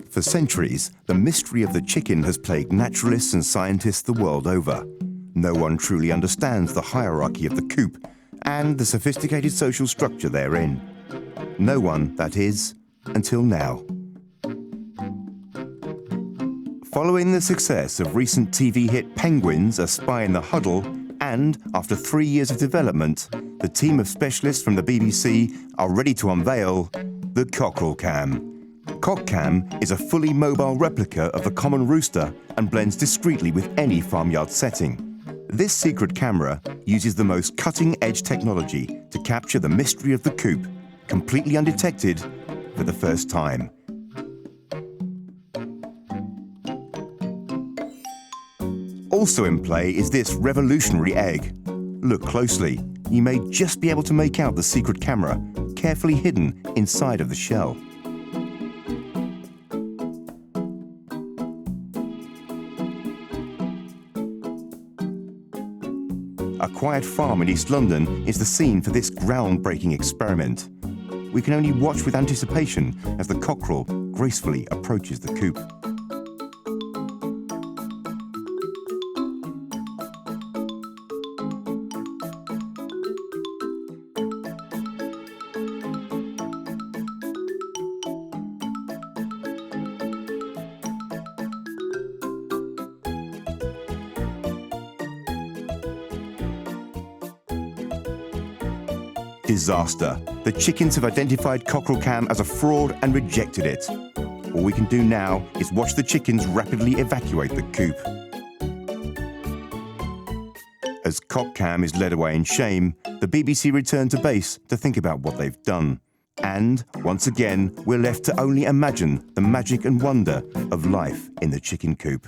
For centuries, the mystery of the chicken has plagued naturalists and scientists the world over. No one truly understands the hierarchy of the coop and the sophisticated social structure therein. No one, that is, until now. Following the success of recent TV hit Penguins, A Spy in the Huddle, and after 3 years of development, the team of specialists from the BBC are ready to unveil the Cockerel Cam. CocCam is a fully mobile replica of the common rooster and blends discreetly with any farmyard setting. This secret camera uses the most cutting-edge technology to capture the mystery of the coop, completely undetected for the first time. Also in play is this revolutionary egg. Look closely. You may just be able to make out the secret camera, carefully hidden inside of the shell. A quiet farm in East London is the scene for this groundbreaking experiment. We can only watch with anticipation as the cockerel gracefully approaches the coop. Disaster. The chickens have identified Cockerel Cam as a fraud and rejected it. All we can do now is watch the chickens rapidly evacuate the coop. As CocCam is led away in shame, the BBC return to base to think about what they've done. And, once again, we're left to only imagine the magic and wonder of life in the chicken coop.